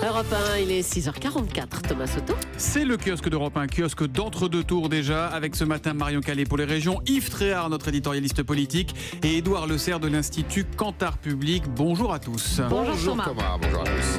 Europe 1, il est 6h44. Thomas Soto. C'est le kiosque d'Europe 1, kiosque d'entre-deux tours déjà, avec ce matin Marion Calais pour les régions, Yves Tréhard, notre éditorialiste politique, et Édouard Le Serre de l'Institut Kantar Public. Bonjour à tous. Bonjour Thomas, bonjour à tous.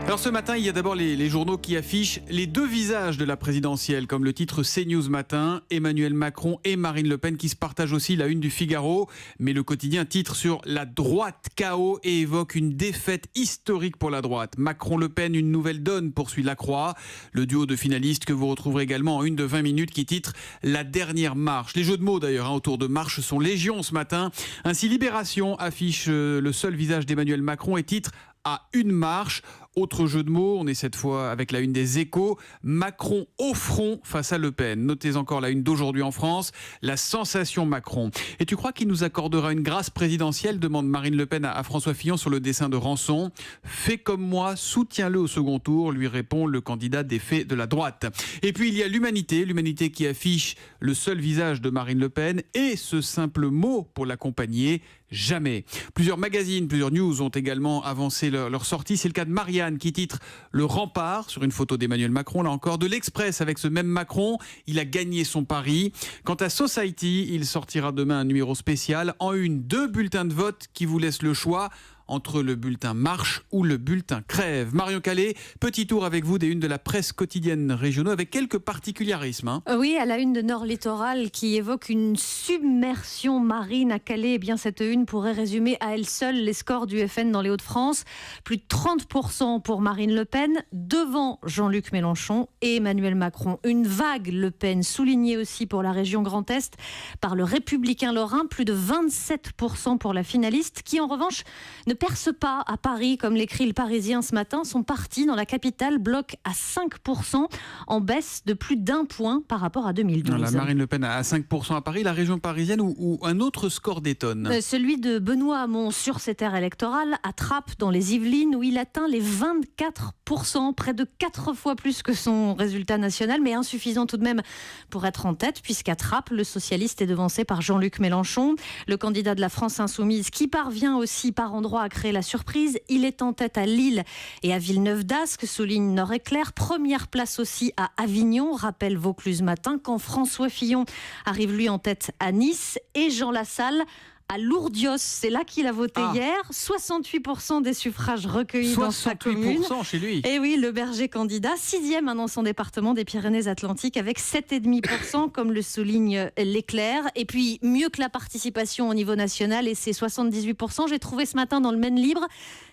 Alors ce matin, il y a d'abord les journaux qui affichent les deux visages de la présidentielle, comme le titre CNews Matin, Emmanuel Macron et Marine Le Pen qui se partagent aussi la une du Figaro. Mais le quotidien titre sur la droite KO et évoque une défaite historique pour la droite. Macron-Le Pen, une nouvelle donne, poursuit La Croix. Le duo de finalistes que vous retrouverez également en une de 20 minutes qui titre La dernière marche. Les jeux de mots d'ailleurs autour de marche sont légion ce matin. Ainsi Libération affiche le seul visage d'Emmanuel Macron et titre à une marche. Autre jeu de mots, on est cette fois avec la une des Échos. Macron au front face à Le Pen. Notez encore la une d'aujourd'hui en France. La sensation Macron. Et tu crois qu'il nous accordera une grâce présidentielle, demande Marine Le Pen à François Fillon sur le dessin de Rançon. Fais comme moi, soutiens-le au second tour, lui répond le candidat des faits de la droite. Et puis il y a l'Humanité qui affiche le seul visage de Marine Le Pen et ce simple mot pour l'accompagner. Jamais. Plusieurs magazines, plusieurs news ont également avancé leur sortie. C'est le cas de Marianne qui titre Le Rempart sur une photo d'Emmanuel Macron, là encore, de l'Express avec ce même Macron. Il a gagné son pari. Quant à Society, il sortira demain un numéro spécial. En une, 2 bulletins de vote qui vous laissent le choix entre le bulletin marche ou le bulletin crève. Marion Calais, petit tour avec vous des unes de la presse quotidienne régionaux avec quelques particularismes. Oui, à la une de Nord Littoral qui évoque une submersion marine à Calais. Eh bien, cette une pourrait résumer à elle seule les scores du FN dans les Hauts-de-France. Plus de 30% pour Marine Le Pen, devant Jean-Luc Mélenchon et Emmanuel Macron. Une vague Le Pen soulignée aussi pour la région Grand Est par le Républicain Lorrain. Plus de 27% pour la finaliste qui, en revanche, ne perce pas à Paris, comme l'écrit le Parisien ce matin. Son parti dans la capitale bloque à 5%, en baisse de plus d'1 point par rapport à 2012. La Marine Le Pen à 5% à Paris, la région parisienne où un autre score détonne. Celui de Benoît Hamon sur ses terres électorales, à Trappes dans les Yvelines, où il atteint les 24%, près de 4 fois plus que son résultat national, mais insuffisant tout de même pour être en tête, puisqu'à Trappes, le socialiste est devancé par Jean-Luc Mélenchon, le candidat de la France Insoumise, qui parvient aussi par endroits à créer la surprise. Il est en tête à Lille et à Villeneuve-d'Ascq, souligne Nord-Éclair. Première place aussi à Avignon, rappelle Vaucluse Matin, quand François Fillon arrive lui en tête à Nice et Jean Lassalle à Lourdios. C'est là qu'il a voté hier. 68% des suffrages recueillis dans sa commune. 68% chez lui. Et oui, le berger candidat, 6e dans son département des Pyrénées-Atlantiques avec 7,5%, comme le souligne l'Éclair. Et puis, mieux que la participation au niveau national, et c'est 78%, j'ai trouvé ce matin dans le Maine Libre,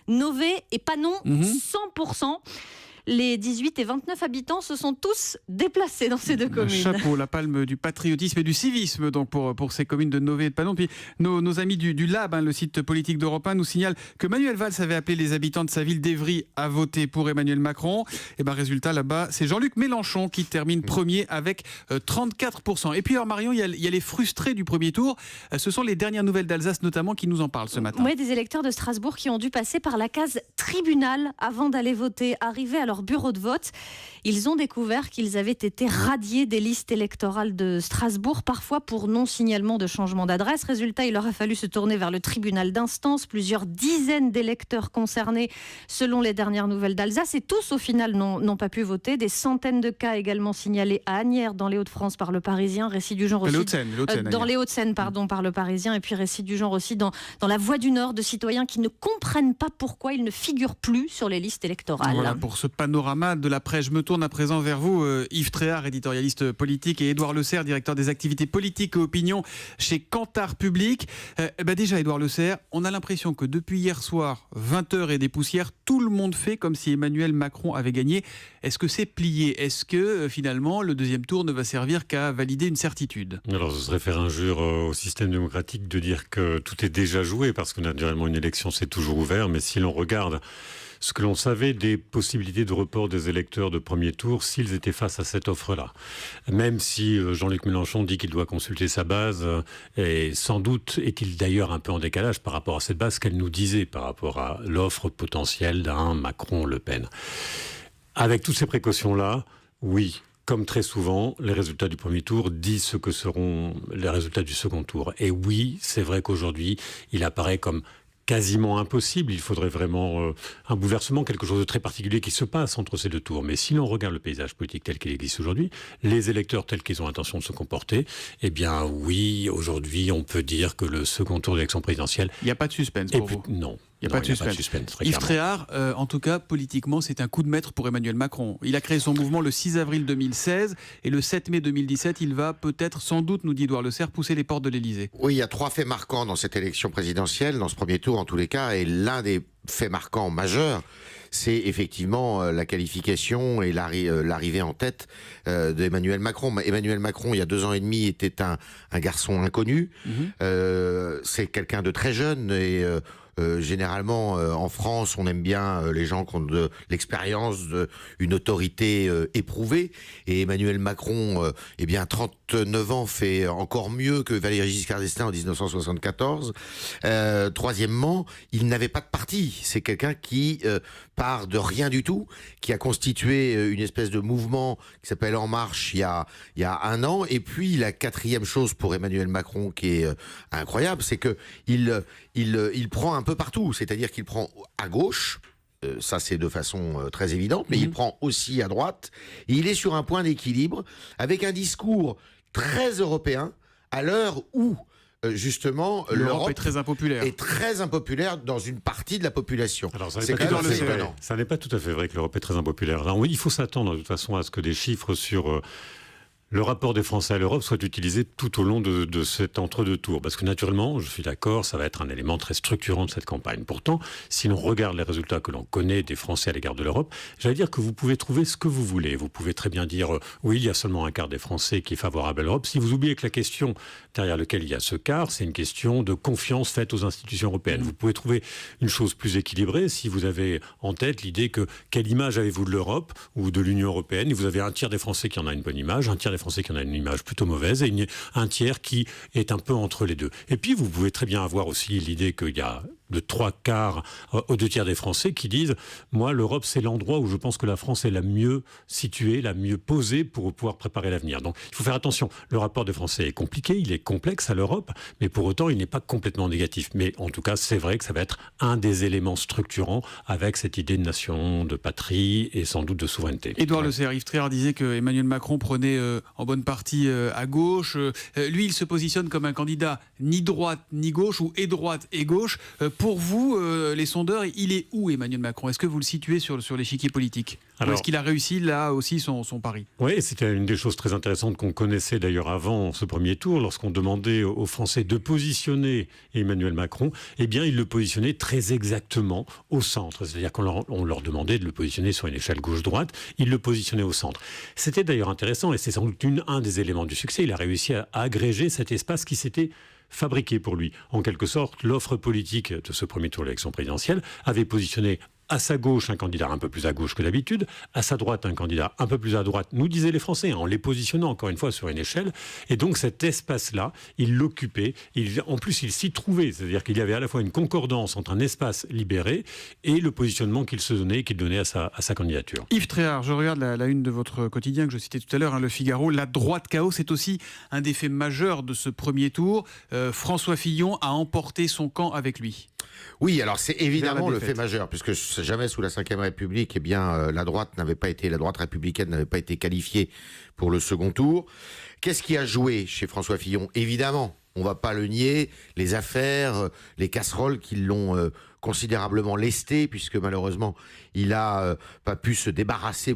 Nové et Panon, 100%. Les 18 et 29 habitants se sont tous déplacés dans ces deux communes. Chapeau, la palme du patriotisme et du civisme donc pour ces communes de Nové et de Panon. Puis nos amis du Lab, le site politique d'Europe 1, nous signalent que Manuel Valls avait appelé les habitants de sa ville d'Évry à voter pour Emmanuel Macron. Et résultat là-bas, c'est Jean-Luc Mélenchon qui termine premier avec 34%. Et puis alors Marion, il y a les frustrés du premier tour. Ce sont les dernières nouvelles d'Alsace notamment qui nous en parlent ce matin. Oui, des électeurs de Strasbourg qui ont dû passer par la case tribunal avant d'aller voter. Arrivés à leur bureau de vote, ils ont découvert qu'ils avaient été radiés des listes électorales de Strasbourg, parfois pour non-signalement de changement d'adresse. Résultat, il leur a fallu se tourner vers le tribunal d'instance. Plusieurs dizaines d'électeurs concernés selon les dernières nouvelles d'Alsace, et tous au final n'ont pas pu voter. Des centaines de cas également signalés à Asnières dans les Hauts-de-France par le Parisien, récit du genre aussi dans les Hauts-de-Seine par le Parisien, et puis récit du genre aussi dans la Voix du Nord de citoyens qui ne comprennent pas pourquoi ils ne figurent plus sur les listes électorales. Voilà pour ce panorama de la presse. Je me tourne à présent vers vous, Yves Tréhard, éditorialiste politique, et Édouard Le Serre, directeur des activités politiques et opinions chez Kantar Public. Déjà, Édouard Le Serre, on a l'impression que depuis hier soir, 20h et des poussières, tout le monde fait comme si Emmanuel Macron avait gagné. Est-ce que c'est plié? Est-ce que finalement le deuxième tour ne va servir qu'à valider une certitude? Alors ce serait faire injure au système démocratique de dire que tout est déjà joué, parce que naturellement une élection c'est toujours ouvert, mais si l'on regarde ce que l'on savait des possibilités de report des électeurs de premier tour s'ils étaient face à cette offre-là. Même si Jean-Luc Mélenchon dit qu'il doit consulter sa base, et sans doute est-il d'ailleurs un peu en décalage par rapport à cette base qu'elle nous disait, par rapport à l'offre potentielle d'un Macron-Le Pen. Avec toutes ces précautions-là, oui, comme très souvent, les résultats du premier tour disent ce que seront les résultats du second tour. Et oui, c'est vrai qu'aujourd'hui, il apparaît comme quasiment impossible. Il faudrait vraiment un bouleversement, quelque chose de très particulier qui se passe entre ces deux tours. Mais si l'on regarde le paysage politique tel qu'il existe aujourd'hui, les électeurs tels qu'ils ont intention de se comporter, eh bien oui, aujourd'hui, on peut dire que le second tour de l'élection présidentielle... Il n'y a pas de suspense pour vous. Non. Il n'y a pas de suspense. Yves Tréhard, en tout cas, politiquement, c'est un coup de maître pour Emmanuel Macron. Il a créé son mouvement le 6 avril 2016 et le 7 mai 2017, il va peut-être, sans doute, nous dit Édouard Leclerc, pousser les portes de l'Élysée. Oui, il y a 3 faits marquants dans cette élection présidentielle, dans ce premier tour en tous les cas, et l'un des faits marquants majeurs, c'est effectivement la qualification et l'arrivée en tête d'Emmanuel Macron. Emmanuel Macron, il y a 2 ans et demi, était un garçon inconnu. C'est quelqu'un de très jeune et... généralement, en France, on aime bien les gens qui ont de l'expérience, une autorité éprouvée. Et Emmanuel Macron, 39 ans, fait encore mieux que Valéry Giscard d'Estaing en 1974. Troisièmement, il n'avait pas de parti. C'est quelqu'un qui part de rien du tout, qui a constitué une espèce de mouvement qui s'appelle En Marche il y a 1 an. Et puis, la 4e chose pour Emmanuel Macron qui est incroyable, c'est que il prend un peu partout, c'est-à-dire qu'il prend à gauche, ça c'est de façon très évidente, mais il prend aussi à droite, et il est sur un point d'équilibre, avec un discours très européen, à l'heure où justement l'Europe est très impopulaire. Est très impopulaire dans une partie de la population. Alors, ça n'est pas tout à fait vrai que l'Europe est très impopulaire. Alors, oui, il faut s'attendre de toute façon à ce que des chiffres sur... le rapport des Français à l'Europe soit utilisé tout au long de cet entre-deux tours. Parce que naturellement, je suis d'accord, ça va être un élément très structurant de cette campagne. Pourtant, si l'on regarde les résultats que l'on connaît des Français à l'égard de l'Europe, j'allais dire que vous pouvez trouver ce que vous voulez. Vous pouvez très bien dire, oui, il y a seulement un quart des Français qui est favorable à l'Europe. Si vous oubliez que la question derrière laquelle il y a ce quart, c'est une question de confiance faite aux institutions européennes. Vous pouvez trouver une chose plus équilibrée si vous avez en tête l'idée que quelle image avez-vous de l'Europe ou de l'Union européenne, et vous avez un tiers des Français qui en a une bonne image, un tiers des Français qui en a une image plutôt mauvaise et un tiers qui est un peu entre les deux. Et puis vous pouvez très bien avoir aussi l'idée qu'il y a de 3/4 aux 2 tiers des Français qui disent « Moi, l'Europe, c'est l'endroit où je pense que la France est la mieux située, la mieux posée pour pouvoir préparer l'avenir. » Donc il faut faire attention. Le rapport des Français est compliqué, il est complexe à l'Europe, mais pour autant, il n'est pas complètement négatif. Mais en tout cas, c'est vrai que ça va être un des éléments structurants avec cette idée de nation, de patrie et sans doute de souveraineté. Édouard Leclerc, Yves Tréhard disait que Emmanuel Macron prenait en bonne partie à gauche. Lui, il se positionne comme un candidat ni droite ni gauche ou et droite et gauche. Pour vous, les sondeurs, il est où Emmanuel Macron? Est-ce que vous le situez sur l'échiquier politique? Ou est-ce qu'il a réussi là aussi son pari? Oui, c'était une des choses très intéressantes qu'on connaissait d'ailleurs avant ce premier tour, lorsqu'on demandait aux Français de positionner Emmanuel Macron, eh bien il le positionnait très exactement au centre. C'est-à-dire qu'on leur demandait de le positionner sur une échelle gauche-droite, il le positionnait au centre. C'était d'ailleurs intéressant et c'est sans doute un des éléments du succès. Il a réussi à agréger cet espace qui s'était fabriqué pour lui. En quelque sorte, l'offre politique de ce premier tour de l'élection présidentielle avait positionné à sa gauche un candidat un peu plus à gauche que d'habitude, à sa droite un candidat un peu plus à droite, nous disaient les Français, en les positionnant encore une fois sur une échelle. Et donc cet espace-là, il l'occupait. En plus, il s'y trouvait. C'est-à-dire qu'il y avait à la fois une concordance entre un espace libéré et le positionnement qu'il se donnait, qu'il donnait à sa candidature. Yves Tréhard, je regarde la une de votre quotidien que je citais tout à l'heure, Le Figaro. La droite chaos, c'est aussi un des faits majeurs de ce premier tour. François Fillon a emporté son camp avec lui. Oui, alors c'est évidemment le fait majeur, puisque jamais sous la Ve République, la droite républicaine n'avait pas été qualifiée pour le second tour. Qu'est-ce qui a joué chez François Fillon? Évidemment, on ne va pas le nier, les affaires, les casseroles qui l'ont considérablement lesté, puisque malheureusement, il n'a pas pu se débarrasser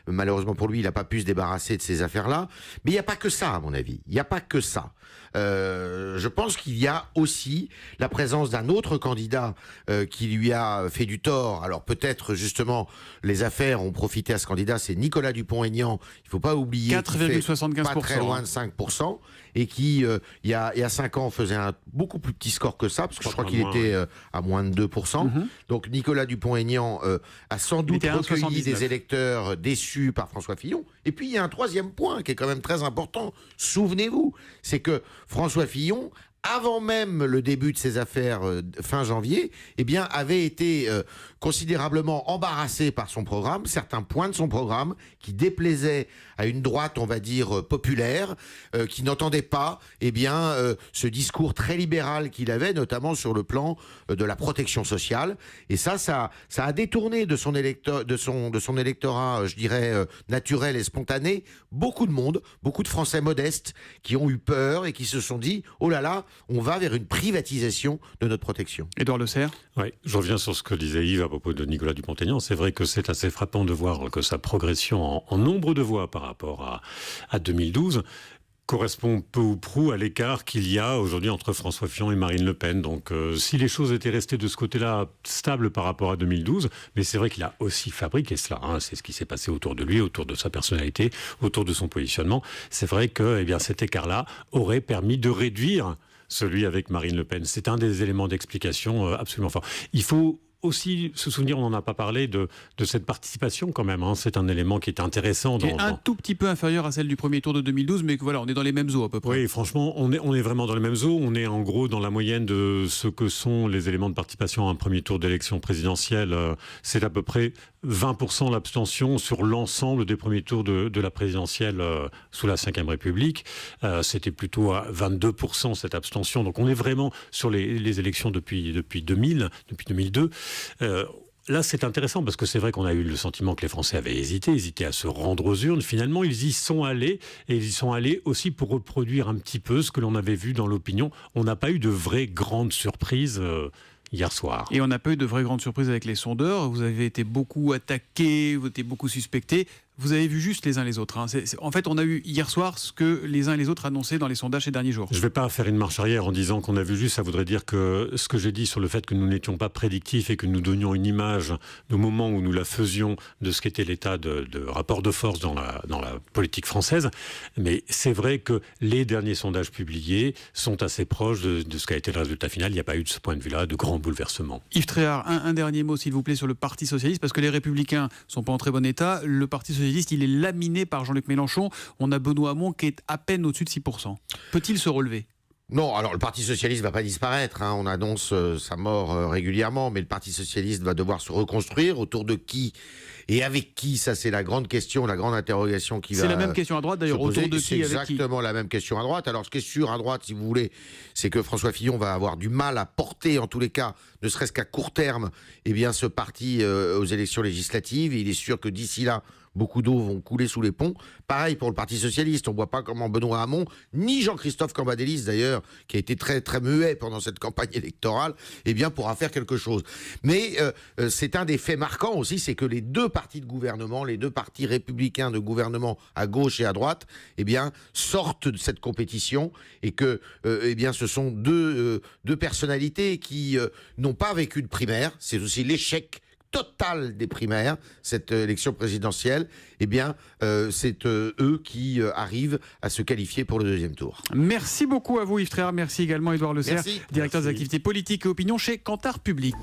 malheureusement pour lui, il n'a pas pu se débarrasser de ces affaires-là. Mais il n'y a pas que ça, à mon avis. Il n'y a pas que ça. Je pense qu'il y a aussi la présence d'un autre candidat qui lui a fait du tort. Alors peut-être justement les affaires ont profité à ce candidat, c'est Nicolas Dupont-Aignan. Il ne faut pas oublier 4,75%, pas très loin de 5%, et qui il y a 5 ans faisait un beaucoup plus petit score que ça, parce que je crois qu'il était à moins de 2%. Donc Nicolas Dupont-Aignan a sans doute recueilli des électeurs déçus par François Fillon. Et puis il y a un troisième point qui est quand même très important. Souvenez-vous, c'est que François Fillon avant même le début de ces affaires fin janvier, eh bien, avait été considérablement embarrassé par son programme, certains points de son programme qui déplaisaient à une droite, on va dire, populaire, qui n'entendait pas eh bien, ce discours très libéral qu'il avait, notamment sur le plan de la protection sociale. Et ça a détourné de son électorat, je dirais, naturel et spontané, beaucoup de monde, beaucoup de Français modestes qui ont eu peur et qui se sont dit « Oh là là, on va vers une privatisation de notre protection ». Édouard Leclerc. Oui, je reviens sur ce que disait Yves à propos de Nicolas Dupont-Aignan. C'est vrai que c'est assez frappant de voir que sa progression en nombre de voix par rapport à 2012 correspond peu ou prou à l'écart qu'il y a aujourd'hui entre François Fillon et Marine Le Pen. Donc si les choses étaient restées de ce côté-là stables par rapport à 2012, mais c'est vrai qu'il a aussi fabriqué cela. C'est ce qui s'est passé autour de lui, autour de sa personnalité, autour de son positionnement. C'est vrai que cet écart-là aurait permis de réduire celui avec Marine Le Pen. C'est un des éléments d'explication absolument fort. Il faut aussi se souvenir, on n'en a pas parlé, de cette participation quand même. C'est un élément qui est intéressant. Qui est un tout petit peu inférieur à celle du premier tour de 2012, mais que voilà, on est dans les mêmes eaux à peu près. Oui, franchement, on est vraiment dans les mêmes eaux. On est en gros dans la moyenne de ce que sont les éléments de participation à un premier tour d'élection présidentielle. C'est à peu près 20% l'abstention sur l'ensemble des premiers tours de la présidentielle sous la Ve République. C'était plutôt à 22% cette abstention. Donc on est vraiment sur les élections depuis 2000, depuis 2002. Là, c'est intéressant parce que c'est vrai qu'on a eu le sentiment que les Français avaient hésité à se rendre aux urnes. Finalement, ils y sont allés et ils y sont allés aussi pour reproduire un petit peu ce que l'on avait vu dans l'opinion. On n'a pas eu de vraies grandes surprises hier soir. Et on n'a pas eu de vraies grandes surprises avec les sondeurs. Vous avez été beaucoup attaqués, vous avez été beaucoup suspectés. Vous avez vu juste les uns les autres. En fait, on a eu hier soir ce que les uns et les autres annonçaient dans les sondages ces derniers jours. Je ne vais pas faire une marche arrière en disant qu'on a vu juste. Ça voudrait dire que ce que j'ai dit sur le fait que nous n'étions pas prédictifs et que nous donnions une image au moment où nous la faisions de ce qu'était l'état de rapport de force dans la politique française. Mais c'est vrai que les derniers sondages publiés sont assez proches de ce qu'a été le résultat final. Il n'y a pas eu de ce point de vue-là de grands bouleversements. Yves Tréhard, un dernier mot s'il vous plaît sur le Parti Socialiste, parce que les Républicains ne sont pas en très bon état. Le Parti Socialiste, il est laminé par Jean-Luc Mélenchon. On a Benoît Hamon qui est à peine au-dessus de 6%. Peut-il se relever ? Non, alors le Parti Socialiste ne va pas disparaître. On annonce sa mort régulièrement, mais le Parti Socialiste va devoir se reconstruire. Autour de qui et avec qui? Ça, c'est la grande question, la grande interrogation qui va. C'est la même question à droite d'ailleurs. Autour de qui, c'est exactement la même question à droite. Alors, ce qui est sûr à droite, si vous voulez, c'est que François Fillon va avoir du mal à porter, en tous les cas, ne serait-ce qu'à court terme, ce parti aux élections législatives. Et il est sûr que d'ici là, beaucoup d'eau vont couler sous les ponts. Pareil pour le Parti Socialiste. On ne voit pas comment Benoît Hamon, ni Jean-Christophe Cambadélis d'ailleurs, qui a été très, très muet pendant cette campagne électorale, pourra faire quelque chose. Mais c'est un des faits marquants aussi, c'est que les deux partis de gouvernement, les deux partis républicains de gouvernement à gauche et à droite, sortent de cette compétition et que ce sont deux personnalités qui n'ont pas vécu de primaire. C'est aussi l'échec total des primaires, cette élection présidentielle, c'est eux qui arrivent à se qualifier pour le deuxième tour. Merci beaucoup à vous Yves Tréhard, merci également Édouard Leclerc, directeur des activités politiques et opinion chez Kantar Public.